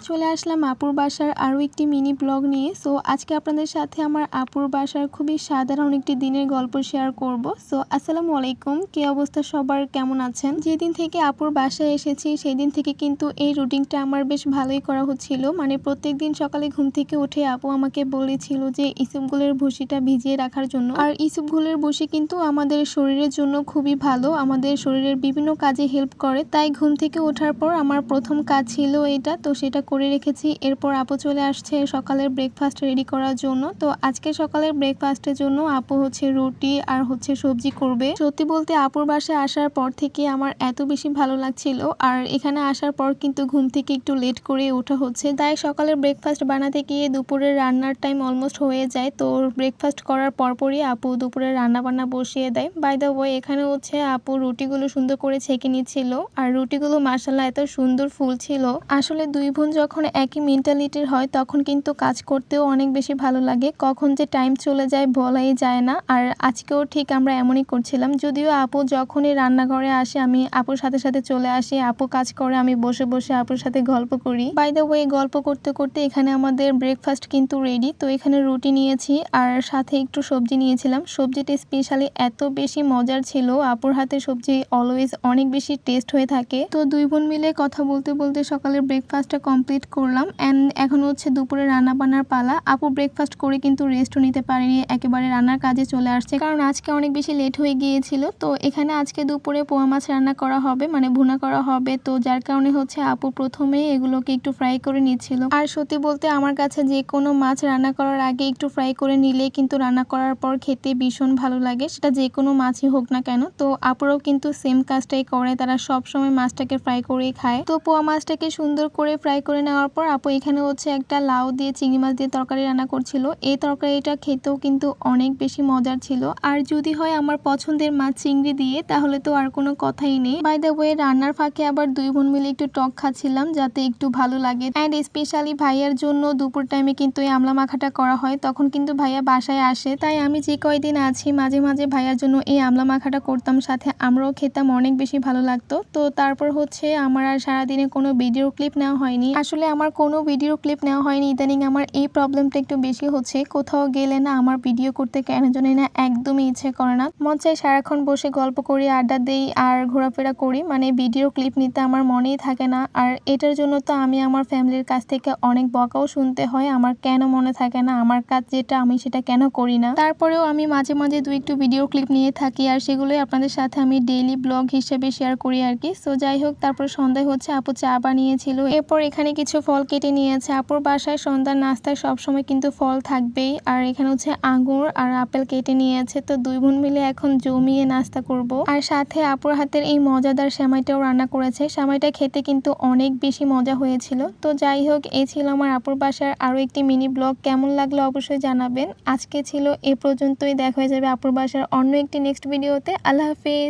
চলে আসলাম আপুর বাসার আরও একটি মিনি ব্লগ নিয়ে। সো আজকে আপনাদের সাথে আমার আপুর বাসার খুবই সাধারণ একটি দিনের গল্প শেয়ার করব। সো আসসালামু আলাইকুম, কি অবস্থা সবার, কেমন আছেন? যেদিন থেকে আপুর বাসায় এসেছি সেই দিন থেকে কিন্তু এই রুটিনটা আমার বেশ ভালোই করা হচ্ছিল। মানে প্রত্যেক দিন সকালে ঘুম থেকে উঠে আপু আমাকে বলেছিল যে ইসবগুলের ভুসিটা ভিজিয়ে রাখার জন্য। আর ইসবগুলের ভুসি কিন্তু আমাদের শরীরের জন্য খুবই ভালো, আমাদের শরীরের বিভিন্ন কাজে হেল্প করে। তাই ঘুম থেকে ওঠার পর আমার প্রথম কাজ ছিল এটা, তো সেটা করে রেখেছি। এরপর আপু চলে আসছে সকালের ব্রেকফাস্ট রেডি করার জন্য। তো আজকে সকালের ব্রেকফাস্টের জন্য আপু রুটি আর সবজি করবে। সত্যি বলতে আপুর বাসায় আসার পর থেকে আমার এত বেশি ভালো লাগছিল। আর এখানে আসার পর কিন্তু ঘুম থেকে একটু লেট করে ওঠা হচ্ছে, তাই সকালের ব্রেকফাস্ট বানাতে গিয়ে দুপুরের রান্নার টাইম অলমোস্ট হয়ে যায়। তো ব্রেকফাস্ট করার পরপরই আপু দুপুরের রান্না বান্না বসিয়ে দেয়। বাই দ্য ওয়ে এখানে আপু রুটিগুলো সুন্দর করে ছেঁকে নিচ্ছিল। আর রুটিগুলো মাশাআল্লাহ এত সুন্দর ফুল ছিল। আসলে দুই বোন যখন একই মেন্টালিটির হয় তখন কিন্তু কাজ করতেও অনেক বেশি ভালো লাগে, কখন যে টাইম চলে যায় বলাই যায় না। আর আজকেও ঠিক আমরা এমনই করছিলাম। যদিও আপু যখনই রান্নাঘরে আসে আমি আপুর সাথে সাথে চলে আসি, আপু কাজ করে, আমি বসে বসে আপুর সাথে গল্প করি। বাই দ্য ওয়ে গল্প করতে করতে এখানে আমাদের ব্রেকফাস্ট কিন্তু রেডি। তো এখানে রুটি নিয়েছি আর সাথে একটু সবজি নিয়েছিলাম। সবজিটা স্পেশালি এত বেশি মজার ছিল, আপুর হাতে সবজি অলওয়েজ অনেক বেশি টেস্ট হয়ে থাকে। তো দুই বোন মিলে কথা বলতে বলতে সকালের ব্রেকফাস্টটা কমপ্লিট করলাম। অ্যান্ড এখন দুপুরে রান্না বান্নার পালা। আপু ব্রেকফাস্ট করে কিন্তু রেস্টও নিতে পারেনি, একেবারে রান্নার কাজে চলে আসছে, কারণ আজকে অনেক বেশি লেট হয়ে গিয়েছিল। তো এখানে আজকে দুপুরে পোয়া মাছ রান্না করা হবে, মানে ভুনা করা হবে। তো যার কারণে আপু প্রথমে এগুলোকে একটু ফ্রাই করে নিচ্ছিল। আর সত্যি বলতে আমার কাছে যে কোনো মাছ রান্না করার আগে একটু ফ্রাই করে নিলে কিন্তু রান্না করার পর খেতে ভীষণ ভালো লাগে, সেটা যে কোনো মাছই হোক না কেন। তো আপুরাও কিন্তু সেম কাজটাই করে, তারা সবসময় মাছটাকে ফ্রাই করেই খায়। তো পোয়া মাছটাকে সুন্দর করে ফ্রাই করে নেওয়ার পর আপু এখানে একটা লাউ দিয়ে চিংড়ি মাছ দিয়ে তরকারি রান্না করছিল। এই তরকারিটা খেতেও কিন্তু অনেক বেশি মজার ছিল। আর যদি হয় আমার পছন্দের মাছ চিংড়ি দিয়ে, তাহলে তো আর কোনো কথাই নেই। বাই দ্য ওয়ে রান্নার ফাঁকে আবার দুই বোন মিলে একটু টক খাচ্ছিলাম যাতে একটু ভালো লাগে। অ্যান্ড স্পেশালি ভাইয়ার জন্য দুপুর টাইমে কিন্তু এই আমলা মাখাটা করা হয়, তখন কিন্তু ভাইয়া বাসায় আসে। তাই আমি যে কয়দিন আছি মাঝে মাঝে ভাইয়ার জন্য এই আমলা মাখাটা করতাম, সাথে আমরাও খেতাম, অনেক বেশি ভালো লাগতো। তো তারপর আমার আর সারাদিনে কোনো ভিডিও ক্লিপ নেওয়া হয়নি। আসলে আমার কোনো ভিডিও ক্লিপ নেওয়া হয়নি, ইদানিং আমার এই প্রবলেমটা একটু বেশি হচ্ছে। কোথাও গেলে না আমার ভিডিও করতে কেন জানি না একদমই ইচ্ছে করে না, মন চাই সারাক্ষণ বসে গল্প করি, আড্ডা দেই আর ঘোরাফেরা করি, মানে ভিডিও ক্লিপ নিতে আমার মনেই থাকে না। আর এটার জন্য তো আমি আমার ফ্যামিলির কাছ থেকে অনেক বকাও শুনতে হয়, আমার কেন মনে থাকে না, আমার কাজ যেটা আমি সেটা কেন করি না। তারপরেও আমি মাঝে মাঝে একটু ভিডিও ক্লিপ নিয়ে থাকি, আর সেগুলোই আপনাদের সাথে আমি ডেইলি ব্লগ হিসেবে শেয়ার করি আর কি। সো যাই হোক, তারপর সন্ধ্যায় আপু চা বানিয়েছিল। এরপর এখানে কিছু ফল কেটে নিয়েছে। আপুর বাসায় সন্ধ্যার নাস্তায় সবসময় কিন্তু ফল থাকবেই। আর এখানে আঙ্গুর আর আপেল কেটে নিয়েছে। তো দুই বোন মিলে এখন জমিয়ে নাস্তা করব। আর সাথে আপুর হাতের এই মজাদার সেমাইটাও রান্না করেছে, সেমাইটা খেতে কিন্তু অনেক বেশি মজা হয়েছিল। তো যাই হোক, এই ছিল আমার আপুর বাসার আরো একটি মিনি ব্লগ। কেমন লাগলো অবশ্যই জানাবেন। আজকে ছিল এ পর্যন্তই, দেখা হয়ে যাবে আপুর বাসার অন্য একটি নেক্সট ভিডিওতে। আল্লাহ হাফেজ।